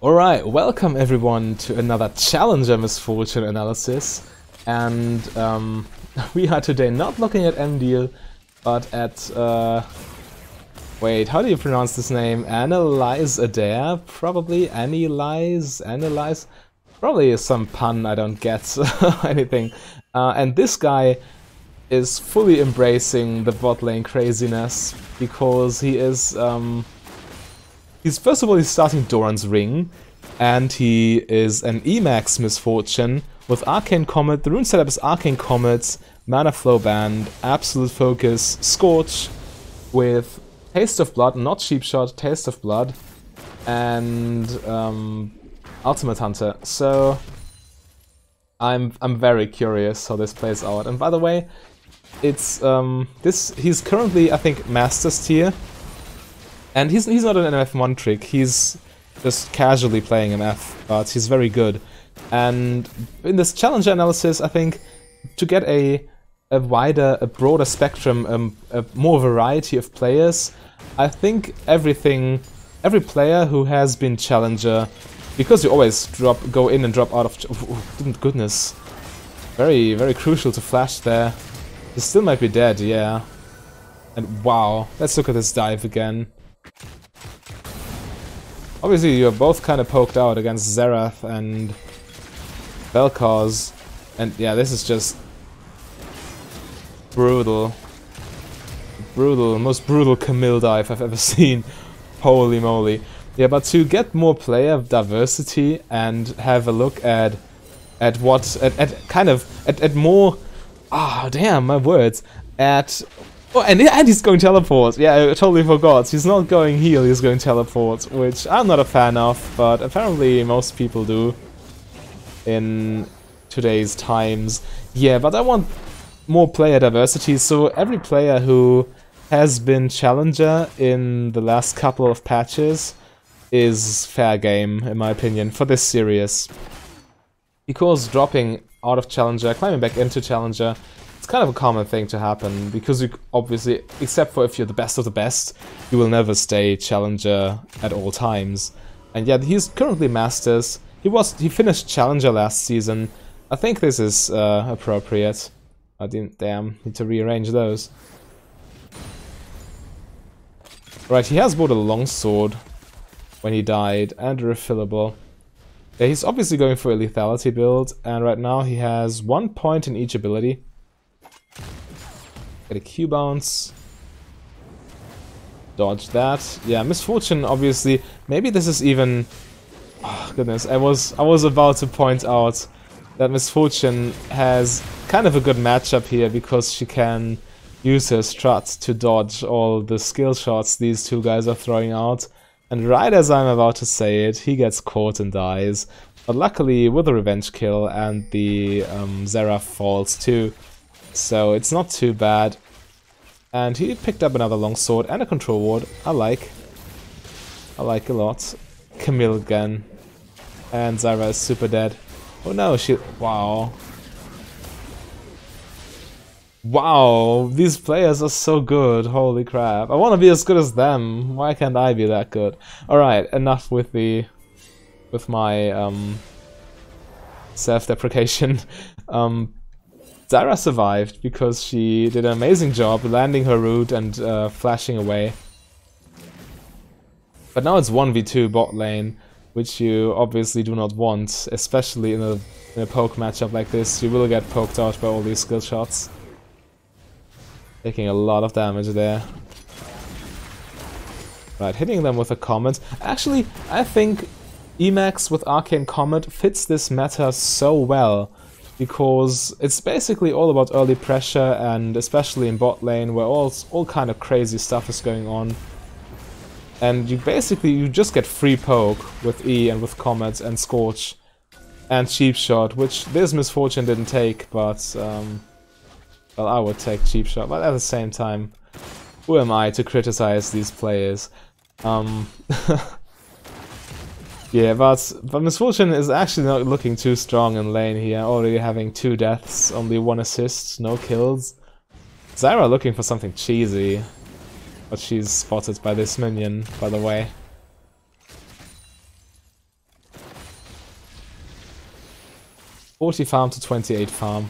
Alright, welcome everyone to another Challenger Misfortune analysis. And we are today not looking at MDeal, but at, wait, how do you pronounce this name? Annelyse Adair? Probably? Annelyse? Probably some pun I don't get, anything. And this guy is fully embracing the bot lane craziness, because he is, first of all, he's starting Doran's Ring, and he is an Emax Misfortune with Arcane Comet. The rune setup is Arcane Comet, Manaflow band, Absolute Focus, Scorch, with Taste of Blood, not Cheap Shot, Taste of Blood, and Ultimate Hunter. So I'm very curious how this plays out. And by the way, it's he's currently, I think, Masters tier. And he's not an MF1 trick, he's just casually playing MF, but he's very good. And in this Challenger analysis, I think, to get a broader spectrum, a more variety of players, I think every player who has been Challenger, because you always go in and drop out of... Oh, goodness. Very, very crucial to flash there. He still might be dead, yeah. And wow, let's look at this dive again. Obviously, you're both kind of poked out against Xerath and Vel'Koz, and yeah, this is just brutal. Most brutal Camille dive I've ever seen. Holy moly. Yeah, but to get more player diversity and have a look at more... Ah, damn, my words. Oh, and he's going teleport. Yeah, I totally forgot. He's not going heal, he's going teleport, which I'm not a fan of, but apparently most people do in today's times. Yeah, but I want more player diversity, so every player who has been Challenger in the last couple of patches is fair game, in my opinion, for this series. Because dropping out of Challenger, climbing back into Challenger, it's kind of a common thing to happen, because you obviously, except for if you're the best of the best, you will never stay Challenger at all times. And yeah, he's currently Masters. He finished Challenger last season. I think this is appropriate. I didn't, damn, need to rearrange those. Right, he has bought a longsword when he died, and a refillable. Yeah, he's obviously going for a lethality build, and right now he has 1 point in each ability. Get a Q bounce. Dodge that. Yeah, Misfortune, obviously. Maybe this is even... Oh, goodness, I was about to point out that Misfortune has kind of a good matchup here, because she can use her strut to dodge all the skill shots these two guys are throwing out. And right as I'm about to say it, he gets caught and dies. But luckily, with a revenge kill, and the Xerath falls too, so it's not too bad. And he picked up another longsword and a control ward. I like a lot. Camille again. And Zyra is super dead. Oh no, she... Wow. Wow, these players are so good, holy crap. I want to be as good as them. Why can't I be that good? Alright, enough with my self-deprecation. Zyra survived because she did an amazing job landing her root and flashing away. But now it's 1v2 bot lane, which you obviously do not want, especially in a poke matchup like this. You will get poked out by all these skill shots. Taking a lot of damage there. Right, hitting them with a Comet. Actually, I think Emax with Arcane Comet fits this meta so well, because it's basically all about early pressure, and especially in bot lane where all kind of crazy stuff is going on. And you just get free poke with E and with Comet and Scorch and Cheap Shot, which this Misfortune didn't take, but well, I would take Cheap Shot, but at the same time, who am I to criticize these players? Yeah, but Misfortune is actually not looking too strong in lane here, already having 2 deaths, only 1 assist, no kills. Zyra looking for something cheesy, but she's spotted by this minion, by the way. 40 farm to 28 farm.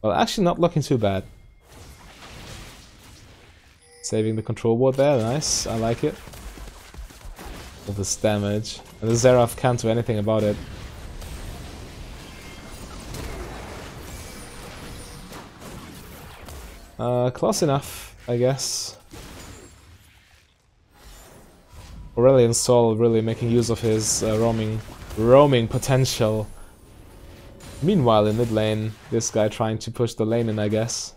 Well, actually not looking too bad. Saving the control ward there, nice, I like it. All this damage. And the Seraph can't do anything about it. Close enough, I guess. Aurelion Sol really making use of his roaming potential. Meanwhile, in mid lane, this guy trying to push the lane in, I guess.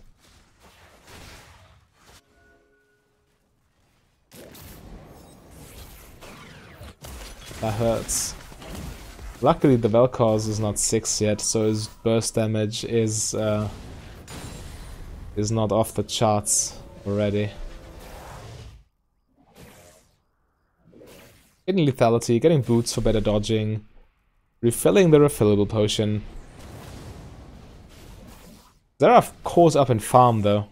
That hurts. Luckily, the Vel'Koz is not 6 yet, so his burst damage is not off the charts already. Getting lethality, getting boots for better dodging, refilling the refillable potion. They're caught up in farm though.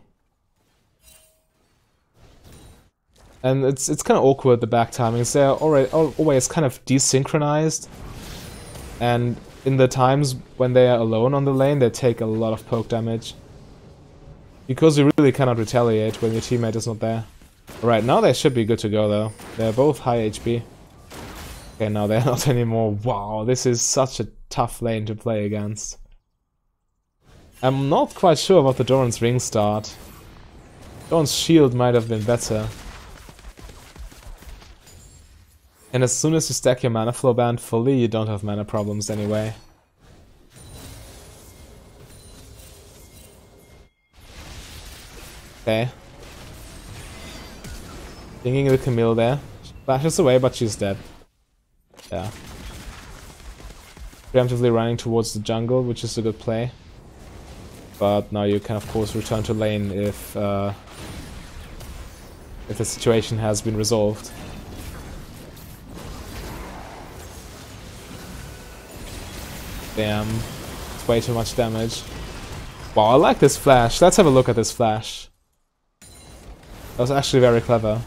And it's kind of awkward, the back timings. They're always kind of desynchronized. And in the times when they are alone on the lane, they take a lot of poke damage. Because you really cannot retaliate when your teammate is not there. Alright, now they should be good to go though. They're both high HP. Okay, now they're not anymore. Wow, this is such a tough lane to play against. I'm not quite sure about the Doran's ring start. Doran's shield might have been better. And as soon as you stack your Manaflow band fully, you don't have mana problems anyway. Okay. Dinging the Camille there. Flashes away, but she's dead. Yeah. Preemptively running towards the jungle, which is a good play. But now you can of course return to lane if the situation has been resolved. Damn, it's way too much damage. Wow, I like this flash. Let's have a look at this flash. That was actually very clever.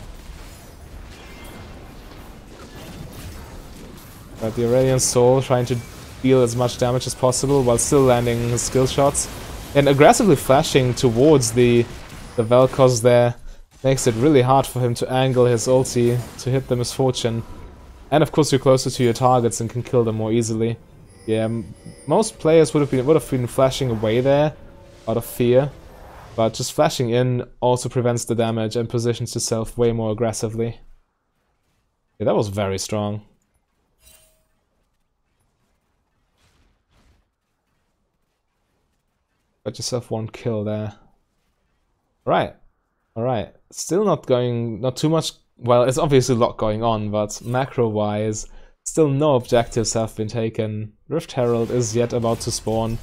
But the Aurelion Soul trying to deal as much damage as possible while still landing his skill shots. And aggressively flashing towards the Vel'Koz there makes it really hard for him to angle his ulti to hit the Misfortune. And of course you're closer to your targets and can kill them more easily. Yeah, most players would have been flashing away there out of fear, but just flashing in also prevents the damage and positions yourself way more aggressively. Yeah, that was very strong. Got yourself one kill there. Right, alright. Still not too much. Well, it's obviously a lot going on, but macro-wise, still no objectives have been taken. Rift Herald is yet about to spawn.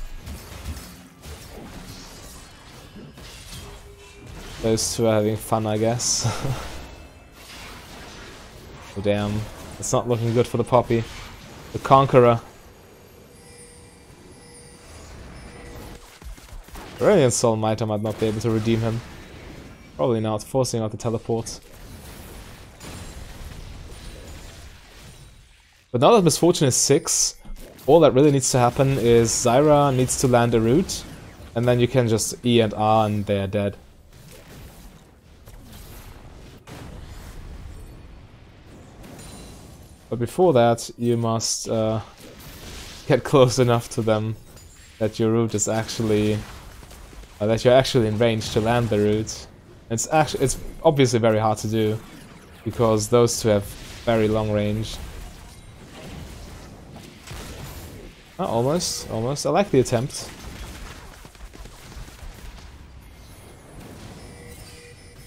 Those two are having fun, I guess. Oh, damn. It's not looking good for the Poppy. The Conqueror. Aurelion Sol might or might not be able to redeem him. Probably not, forcing out the teleport. But now that Misfortune is 6, all that really needs to happen is Zyra needs to land a root, and then you can just E and R and they're dead. But before that, you must get close enough to them that your root is actually... that you're actually in range to land the root. It's obviously very hard to do, because those two have very long range. Oh, almost. I like the attempt.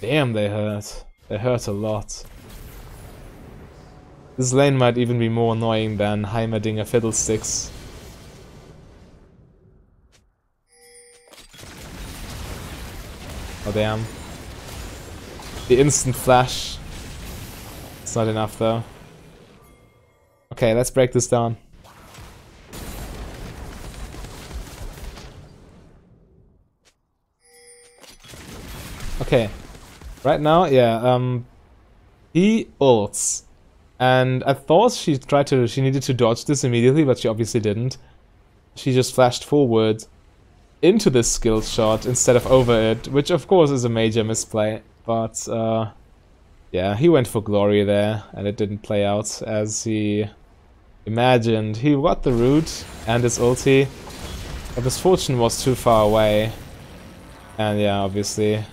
Damn, they hurt. They hurt a lot. This lane might even be more annoying than Heimerdinger Fiddlesticks. Oh damn. The instant flash. It's not enough though. Okay, let's break this down. Okay. Right now, yeah, he ults. And I thought she needed to dodge this immediately, but she obviously didn't. she just flashed forward into this skill shot instead of over it, which of course is a major misplay. But yeah, he went for glory there, and it didn't play out as he imagined. He got the root and his ulti, but Misfortune was too far away. And yeah, obviously,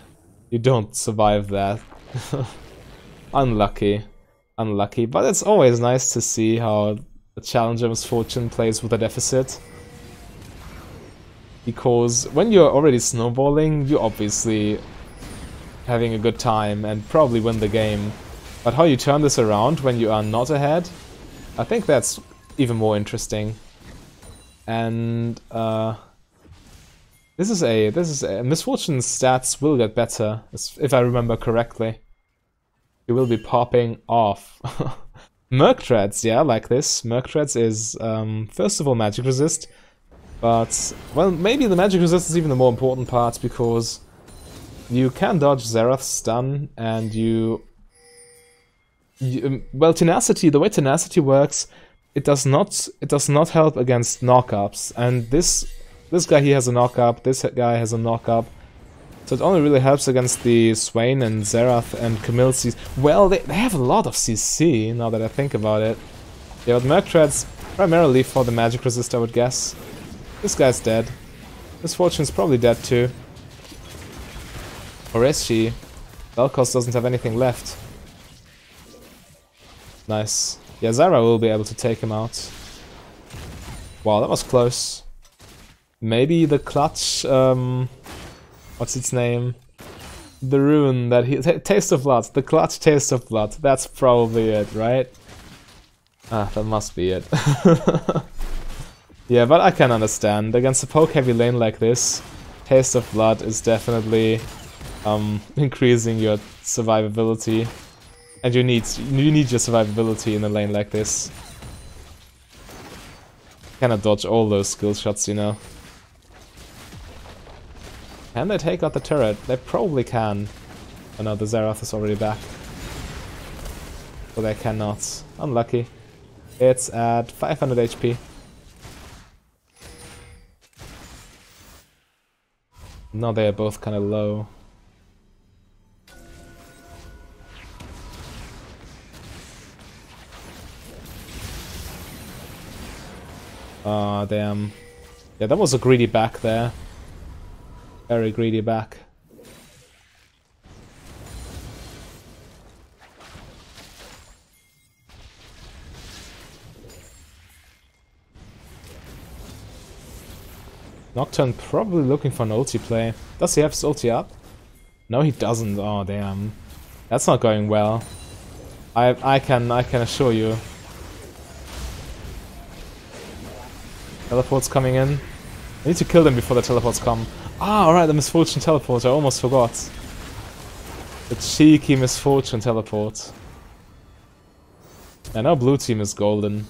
you don't survive that. Unlucky. Unlucky, but it's always nice to see how the challenger Misfortune plays with a deficit. Because when you're already snowballing, you're obviously having a good time and probably win the game. But how you turn this around when you are not ahead, I think that's even more interesting. And this is a Misfortune's stats will get better, if I remember correctly. He will be popping off. Merc Treads, yeah, like this. Merc Treads is first of all magic resist, but well, maybe the magic resist is even the more important part, because you can dodge Xerath's stun, and well, Tenacity, the way Tenacity works, it does not help against knockups, and this guy here has a knockup, this guy has a knockup, so it only really helps against the Swain and Xerath and Camille CC. Well, they have a lot of CC, now that I think about it. Yeah, but Merc Treads primarily for the magic resist, I would guess. This guy's dead. Misfortune's probably dead too. Or is she? Vel'Koz doesn't have anything left. Nice. Yeah, Zyra will be able to take him out. Wow, that was close. Maybe the clutch, what's its name? The rune that he... Taste of Blood. The clutch Taste of Blood. That's probably it, right? Ah, that must be it. Yeah, but I can understand. Against a poke-heavy lane like this, Taste of Blood is definitely increasing your survivability. And you need your survivability in a lane like this. Cannot dodge all those skill shots, you know. Can they take out the turret? They probably can. Oh no, the Xerath is already back. So they cannot. Unlucky. It's at 500 HP. No, they are both kind of low. Ah, damn. Yeah, that was a greedy back there. Very greedy back. Nocturne probably looking for an ulti play. Does he have his ulti up? No, he doesn't. Oh, damn. That's not going well. I can assure you. Teleports coming in. I need to kill them before the teleports come. Ah, alright, the Misfortune teleport. I almost forgot. The cheeky Misfortune teleport. I know blue team is golden.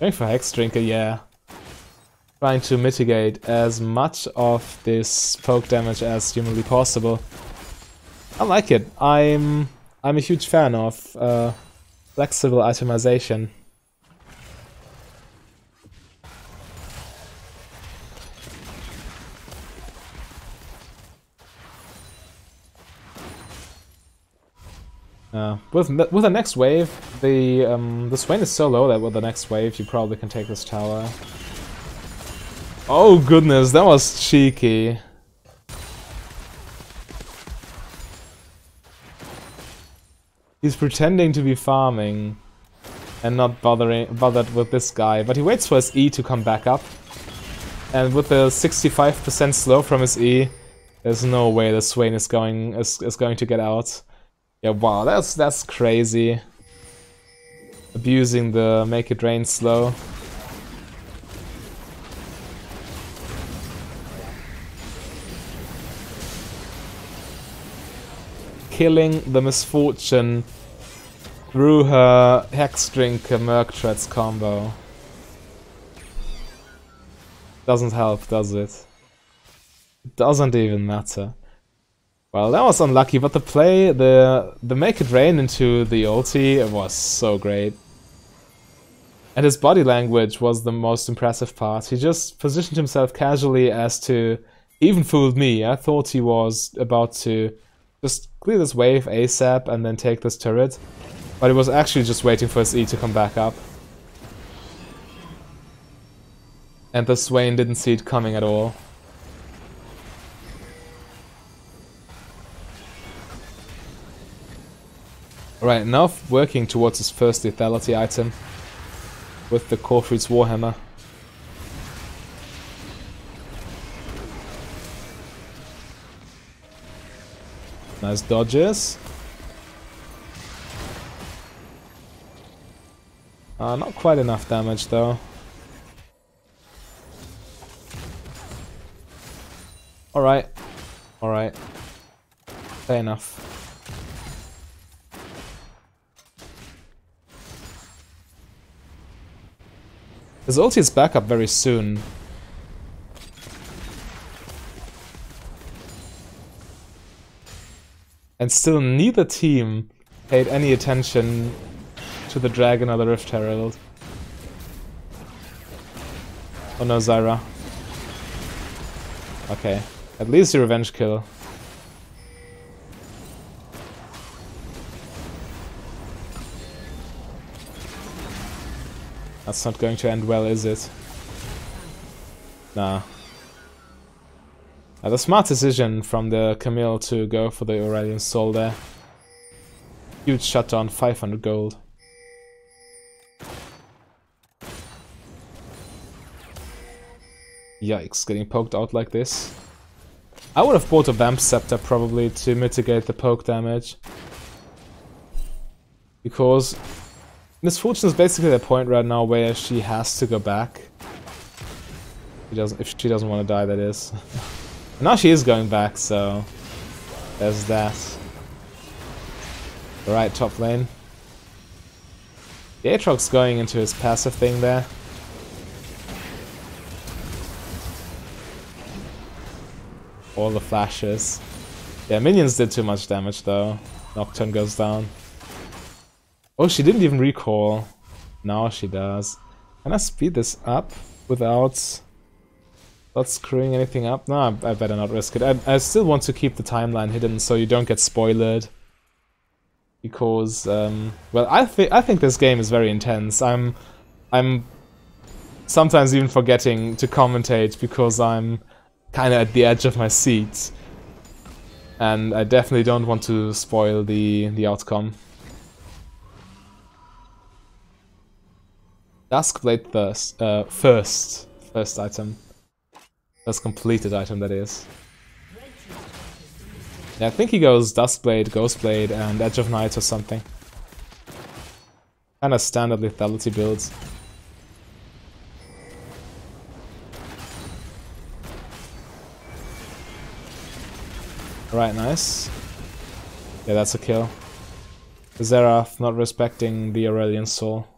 Going for Hex Drinker, yeah. Trying to mitigate as much of this poke damage as humanly possible. I like it. I'm a huge fan of flexible itemization. With the next wave, the Swain is so low that with the next wave you probably can take this tower. Oh goodness, that was cheeky. He's pretending to be farming and not bothered with this guy, but he waits for his E to come back up. And with the 65% slow from his E, there's no way the Swain is going to get out. Yeah, wow, that's crazy. Abusing the make it rain slow. Killing the Misfortune through her Hex Drinker Merc Treads combo. Doesn't help, does it? It doesn't even matter. Well, that was unlucky, but the play, the make it rain into the ulti was so great. And his body language was the most impressive part. He just positioned himself casually as to... He even fooled me. I thought he was about to just clear this wave ASAP and then take this turret. But he was actually just waiting for his E to come back up. And the Swain didn't see it coming at all. Alright, now working towards his first lethality item with the Corfried's Warhammer. Nice dodges. Not quite enough damage though. Alright. Alright. Fair enough. His ulti is back up very soon. And still neither team paid any attention to the Dragon or the Rift Herald. Oh no, Zyra. Okay, at least a revenge kill. That's not going to end well, is it? Nah. The smart decision from the Camille to go for the Aurelian Soul there. Huge shutdown, 500 gold. Yikes, getting poked out like this. I would have bought a Vamp Scepter probably to mitigate the poke damage. Because Miss Fortune is basically the point right now where she has to go back. If she doesn't want to die, that is. Now she is going back, so there's that. Alright, top lane. The Aatrox's going into his passive thing there. All the flashes. Yeah, minions did too much damage though. Nocturne goes down. Oh, she didn't even recall. Now she does. Can I speed this up without screwing anything up? No, I better not risk it. I still want to keep the timeline hidden so you don't get spoiled. Because, well, I think this game is very intense. I'm sometimes even forgetting to commentate because I'm kind of at the edge of my seat. And I definitely don't want to spoil the outcome. Duskblade first item. First completed item, that is. Yeah, I think he goes Duskblade, Ghostblade, and Edge of Night or something. Kinda standard lethality builds. Alright, nice. Yeah, that's a kill. Xerath not respecting the Aurelian Soul.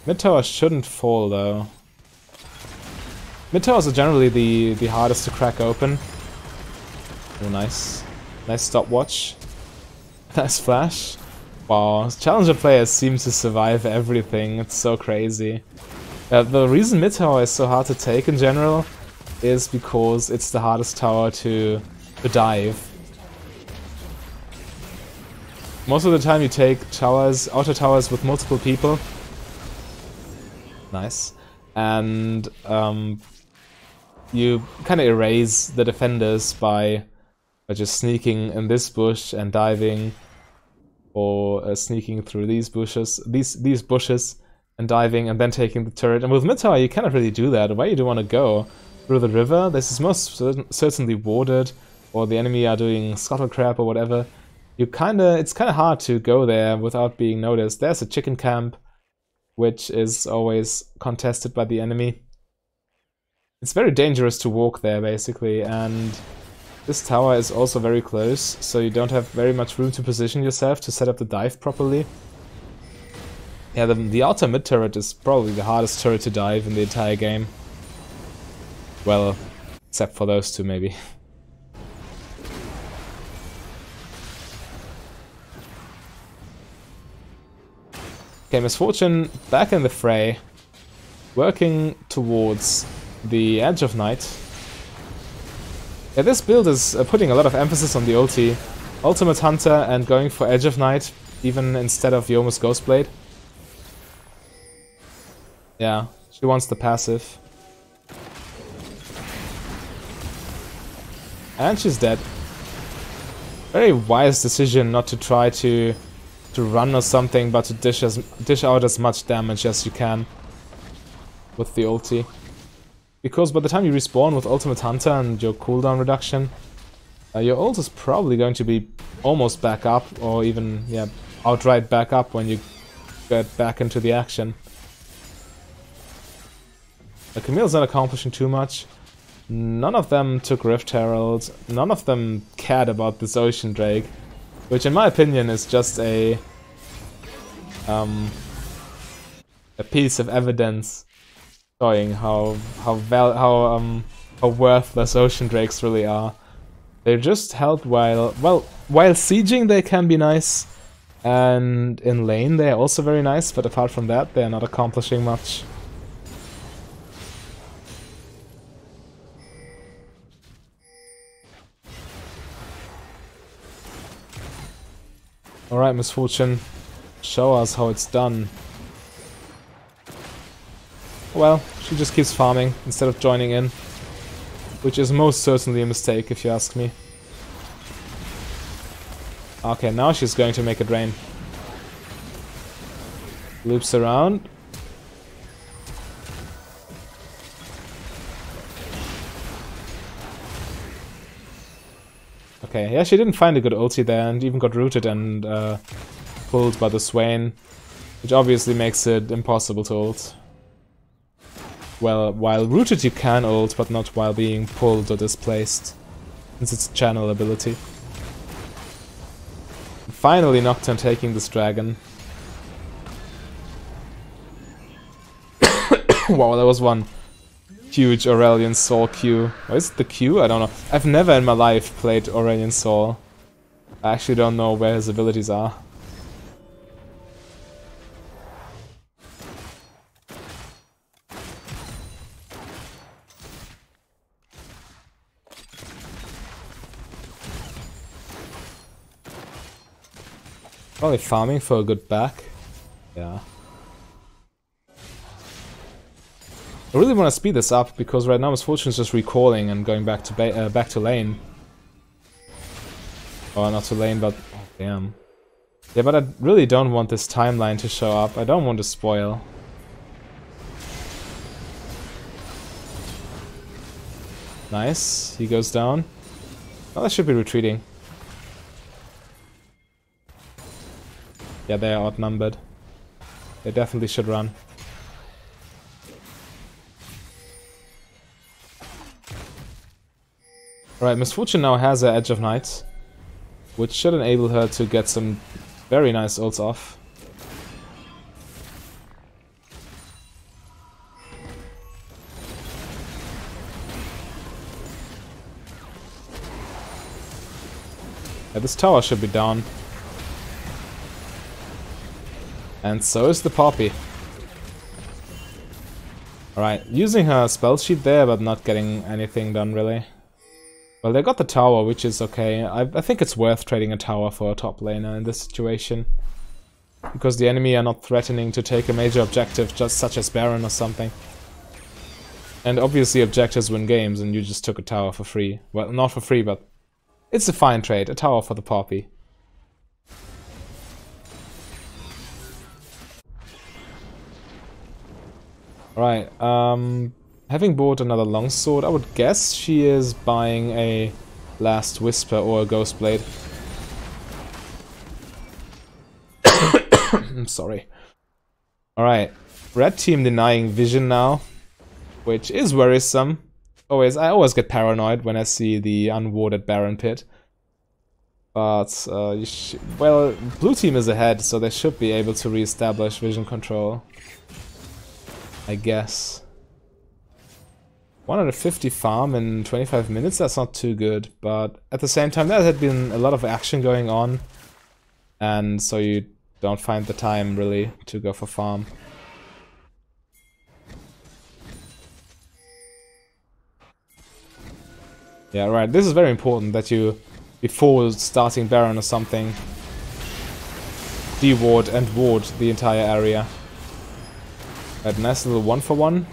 Mid tower shouldn't fall though. Mid towers are generally the hardest to crack open. Oh, nice. Nice stopwatch. Nice flash. Wow, challenger players seem to survive everything. It's so crazy. The reason mid tower is so hard to take in general is because it's the hardest tower to dive. Most of the time you take towers, outer towers with multiple people. Nice. And you kind of erase the defenders by just sneaking in this bush and diving, or sneaking through these bushes, these bushes and diving, and then taking the turret. And with mid tower you cannot really do that. Where you do want to go? Through the river? This is most certainly warded, or the enemy are doing scuttle crab or whatever. It's kind of hard to go there without being noticed. There's a chicken camp, which is always contested by the enemy. It's very dangerous to walk there, basically, and this tower is also very close, so you don't have very much room to position yourself to set up the dive properly. Yeah, the outer mid turret is probably the hardest turret to dive in the entire game. Well, except for those two, maybe. Okay, Misfortune back in the fray. Working towards the edge of night. Yeah, this build is putting a lot of emphasis on the ulti. Ultimate Hunter and going for Edge of Night, even instead of Yomu's Ghostblade. Yeah, she wants the passive. And she's dead. Very wise decision not to try to run or something, but to dish out as much damage as you can with the ulti. Because by the time you respawn with Ultimate Hunter and your cooldown reduction, your ult is probably going to be almost back up, or even, yeah, outright back up when you get back into the action. Camille's not accomplishing too much. None of them took Rift Herald. None of them cared about this Ocean Drake, which in my opinion is just a piece of evidence showing how worthless Ocean Drakes really are. They're just held while sieging they can be nice, and in lane they're also very nice, but apart from that they're not accomplishing much. Alright, Misfortune, show us how it's done. Well, she just keeps farming instead of joining in, which is most certainly a mistake if you ask me. Okay, now she's going to make it rain. Loops around. Okay, yeah, she didn't find a good ulti there and even got rooted and pulled by the Swain, which obviously makes it impossible to ult. Well, while rooted you can ult, but not while being pulled or displaced, since it's a channel ability. Finally Nocturne taking this dragon. Wow, that was one huge Aurelion Sol Q. Or is it the Q? I don't know. I've never in my life played Aurelion Sol. I actually don't know where his abilities are. Probably farming for a good back. Yeah. I really want to speed this up because right now Misfortune's just recalling and going back to lane. Or not to lane, but oh, damn. Yeah, but I really don't want this timeline to show up. I don't want to spoil. Nice, he goes down. Well, I should be retreating. Yeah, they are outnumbered. They definitely should run. Alright, Misfortune now has her Edge of Night, which should enable her to get some very nice ults off. Yeah, this tower should be down. And so is the Poppy. Alright, using her spell sheet there, but not getting anything done really. Well, they got the tower, which is okay. I think it's worth trading a tower for a top laner in this situation. Because the enemy are not threatening to take a major objective, just such as Baron or something. And obviously objectives win games, and you just took a tower for free. Well, not for free, but it's a fine trade. A tower for the Poppy. Right, having bought another longsword, I would guess she is buying a Last Whisper or a Ghostblade. I'm sorry. Alright, red team denying vision now, which is worrisome. I always get paranoid when I see the unwarded Baron pit. But, well, blue team is ahead, so they should be able to re-establish vision control. I guess. 150 farm in 25 minutes, that's not too good, but at the same time there had been a lot of action going on, and so you don't find the time, really, to go for farm. Yeah, right, this is very important that you, before starting Baron or something, de-ward and ward the entire area. Right, nice little 1-for-1.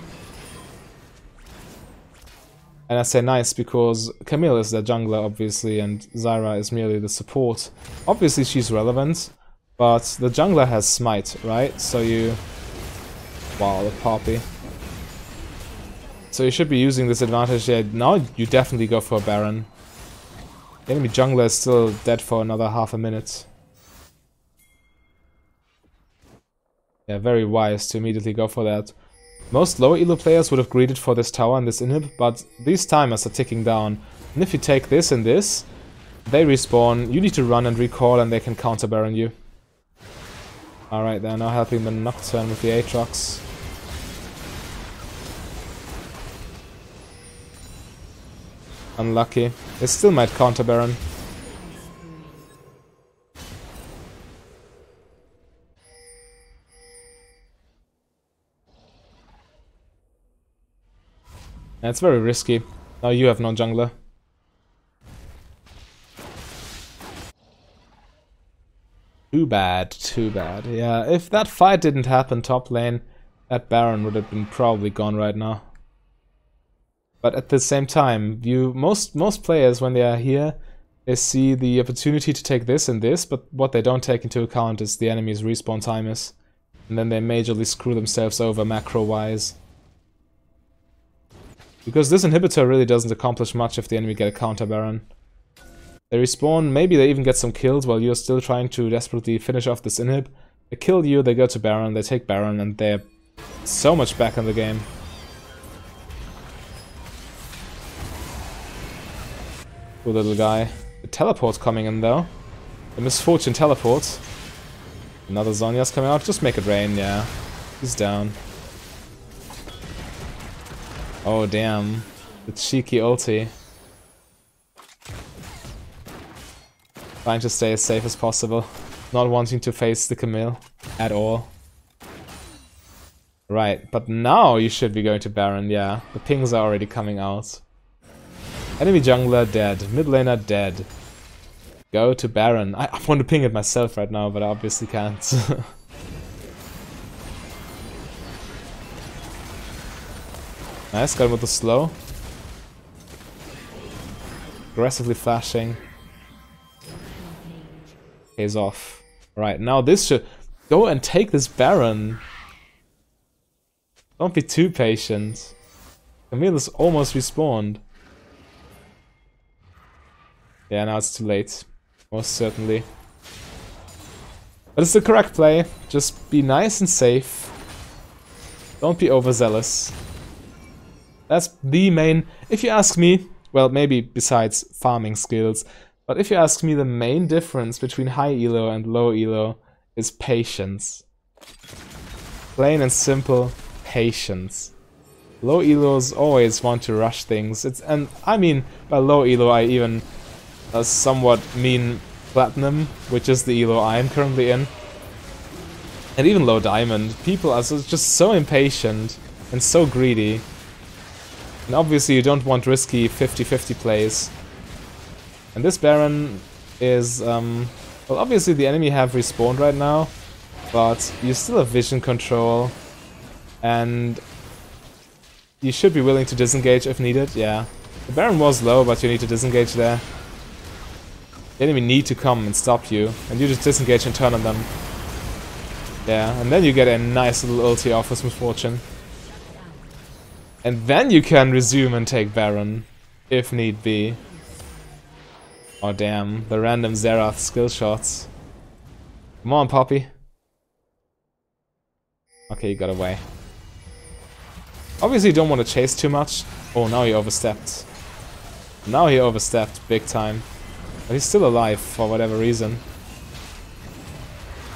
And I say nice because Camille is the jungler, obviously, and Zyra is merely the support. Obviously she's relevant, but the jungler has smite, right? So you... Wow, the poppy. So you should be using this advantage. Yeah, now you definitely go for a Baron. The enemy jungler is still dead for another half a minute. Yeah, very wise to immediately go for that. Most lower elo players would have greeted for this tower and this inhib, but these timers are ticking down. And if you take this and this, they respawn, you need to run and recall and they can counter Baron you. Alright, they're now helping the Nocturne with the Aatrox. Unlucky. They still might counter Baron. It's very risky. Now you have no jungler. Too bad, too bad. Yeah, if that fight didn't happen top lane, that Baron would have been probably gone right now. But at the same time, most players when they are here, they see the opportunity to take this and this, but what they don't take into account is the enemy's respawn timers. And then they majorly screw themselves over macro-wise. Because this inhibitor really doesn't accomplish much if the enemy get a counter Baron. They respawn, maybe they even get some kills while you're still trying to desperately finish off this inhib. They kill you, they go to Baron, they take Baron, and they're so much back in the game. Poor little guy. The teleport's coming in though. The misfortune teleport. Another Zhonya's coming out, just make it rain, yeah. He's down. Oh damn, the cheeky ulti. Trying to stay as safe as possible. Not wanting to face the Camille at all. Right, but now you should be going to Baron, yeah. The pings are already coming out. Enemy jungler dead, mid laner dead. Go to Baron. I want to ping it myself right now, but I obviously can't. Nice, got him with the slow. Aggressively flashing. Pays off. Right, now this should... Go and take this Baron. Don't be too patient. Camille is almost respawned. Yeah, now it's too late. Most certainly. But it's the correct play. Just be nice and safe. Don't be overzealous. That's the main... If you ask me, well, maybe besides farming skills, but if you ask me, the main difference between high elo and low elo is patience. Plain and simple, patience. Low elos always want to rush things. And I mean, by low elo I even somewhat mean platinum, which is the elo I am currently in. And even low diamond. People are just so impatient and so greedy. And obviously you don't want risky 50-50 plays. And this Baron is, well, obviously the enemy have respawned right now, but you still have vision control, and you should be willing to disengage if needed, yeah. The Baron was low, but you need to disengage there. The enemy need to come and stop you, and you just disengage and turn on them. Yeah, and then you get a nice little ulti off with Misfortune. And then you can resume and take Baron, if need be. Oh damn, the random Xerath skill shots. Come on, Poppy. Okay, you got away. Obviously you don't want to chase too much. Oh, now he overstepped. Now he overstepped big time. But he's still alive for whatever reason.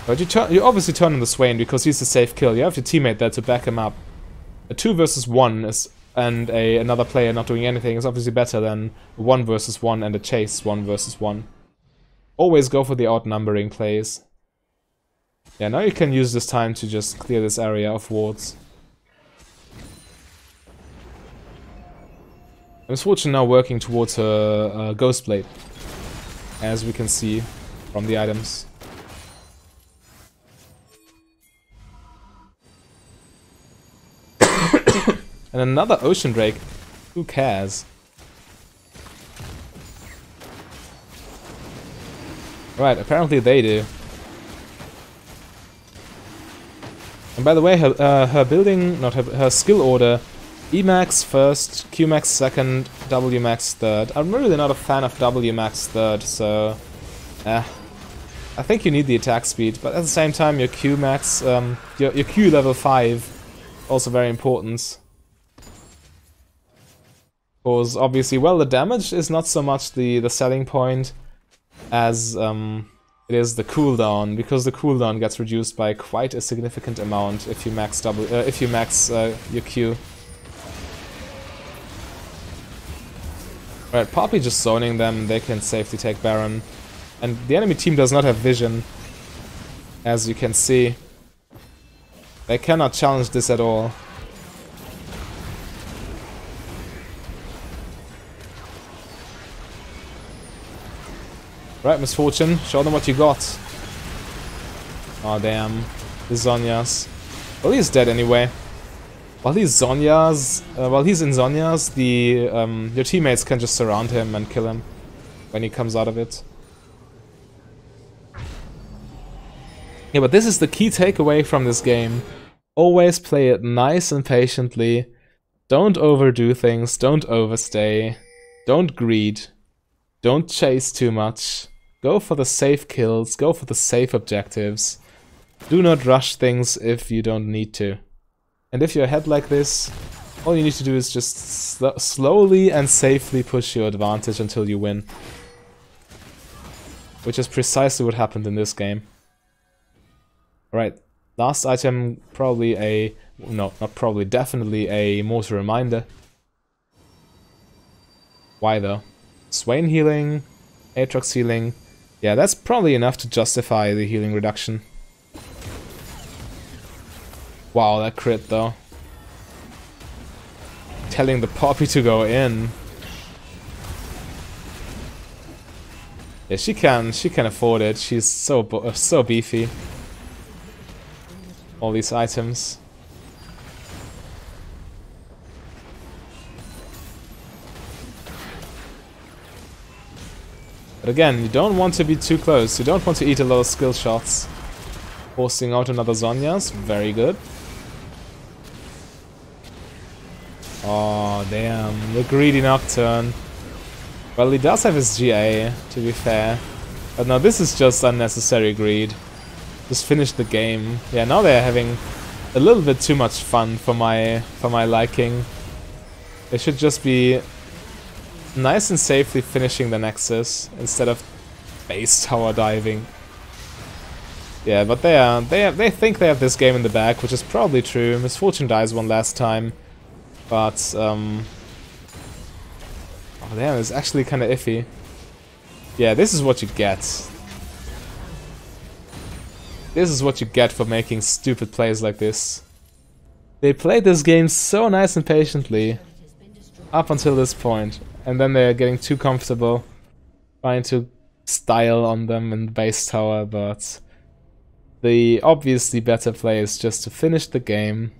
But you obviously turn on the Swain because he's a safe kill. You have your teammate there to back him up. A 2 versus 1 is, and another player not doing anything is obviously better than a 1 versus 1 and a chase 1 versus 1. Always go for the outnumbering plays. Yeah, now you can use this time to just clear this area of wards. Misfortune now working towards her Ghost Blade, as we can see from the items. And another Ocean Drake. Who cares? Right, apparently they do. And by the way, her building, not her skill order, Emax first, Qmax second, Wmax third. I'm really not a fan of Wmax third, so I think you need the attack speed, but at the same time your Qmax, your Q level 5, also very important. Because obviously, well, the damage is not so much the selling point as it is the cooldown, because the cooldown gets reduced by quite a significant amount if you max your Q. Right, Poppy just zoning them, they can safely take Baron. And the enemy team does not have vision, as you can see. They cannot challenge this at all. Right, Misfortune, show them what you got. Oh damn, the Zhonya's. Well, he's dead anyway. While he's in Zhonya's, your teammates can just surround him and kill him when he comes out of it. Yeah, but this is the key takeaway from this game. Always play it nice and patiently. Don't overdo things, don't overstay, don't greed, don't chase too much. Go for the safe kills, go for the safe objectives. Do not rush things if you don't need to. And if you're ahead like this, all you need to do is just slowly and safely push your advantage until you win. Which is precisely what happened in this game. Right, last item, probably a... no, not probably, definitely a Mortar Reminder. Why though? Swain healing, Aatrox healing. Yeah, that's probably enough to justify the healing reduction. Wow, that crit though. Telling the Poppy to go in. Yeah, she can afford it. She's so beefy. All these items. But again, you don't want to be too close. You don't want to eat a lot of skill shots. Forcing out another Zhonya's, very good. Oh damn, the greedy Nocturne. Well, he does have his GA, to be fair. But no, this is just unnecessary greed. Just finish the game. Yeah, now they're having a little bit too much fun for my liking. They should just be nice and safely finishing the Nexus instead of base tower diving. Yeah, but they think they have this game in the bag, which is probably true. Misfortune dies one last time, but oh damn, it's actually kind of iffy. Yeah, this is what you get. This is what you get for making stupid plays like this. They played this game so nice and patiently up until this point, and then they're getting too comfortable trying to style on them in the base tower, but the obviously better play is just to finish the game,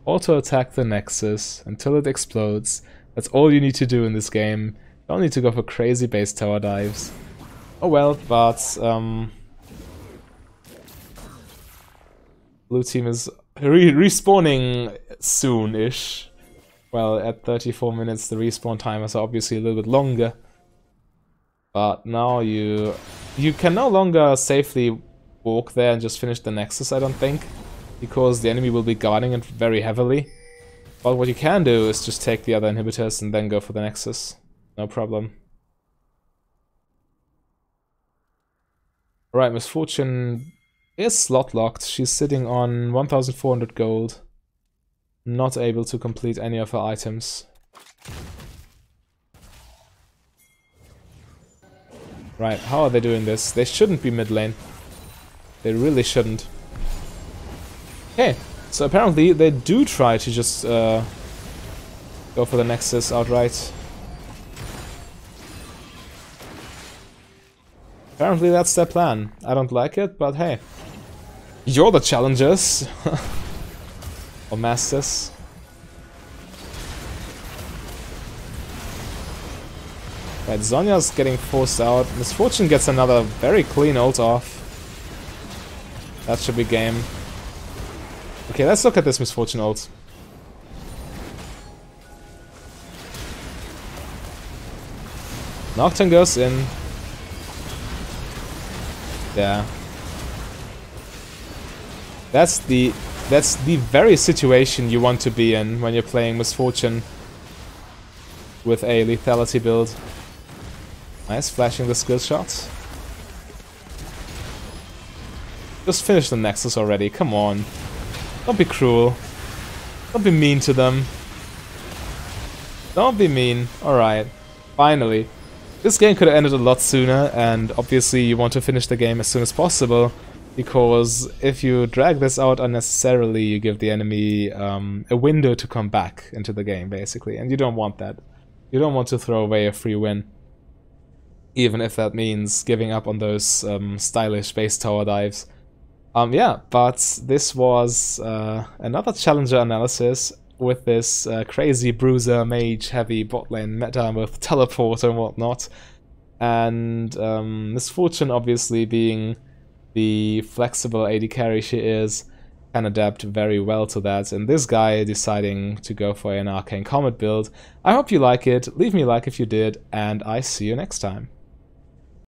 auto-attack the Nexus until it explodes. That's all you need to do in this game. You don't need to go for crazy base tower dives. Oh well, but blue team is respawning soon-ish. Well, at 34 minutes the respawn time is obviously a little bit longer. But now you can no longer safely walk there and just finish the Nexus, I don't think, because the enemy will be guarding it very heavily. But what you can do is just take the other inhibitors and then go for the Nexus. No problem. Alright, Misfortune is slot locked. She's sitting on 1400 gold. Not able to complete any of her items. Right, how are they doing this? They shouldn't be mid lane. They really shouldn't. Okay, so apparently they do try to just go for the Nexus outright. Apparently that's their plan. I don't like it, but hey. You're the challengers. Or masters. Right, Zhonya's getting forced out. Miss Fortune gets another very clean ult off. That should be game. Okay, let's look at this Miss Fortune ult. Nocturne goes in. Yeah. That's the very situation you want to be in when you're playing Miss Fortune with a lethality build. Nice, flashing the skill shot. Just finish the Nexus already, come on. Don't be cruel. Don't be mean to them. Don't be mean. Alright. Finally. This game could have ended a lot sooner, and obviously you want to finish the game as soon as possible, because if you drag this out unnecessarily, you give the enemy a window to come back into the game, basically, and you don't want that. You don't want to throw away a free win. Even if that means giving up on those stylish base tower dives. Yeah, but this was another challenger analysis with this crazy bruiser mage heavy bot lane meta with teleport and whatnot. And Miss Fortune obviously being the flexible AD carry she is, can adapt very well to that, and this guy deciding to go for an Arcane Comet build. I hope you like it, leave me a like if you did, and I see you next time.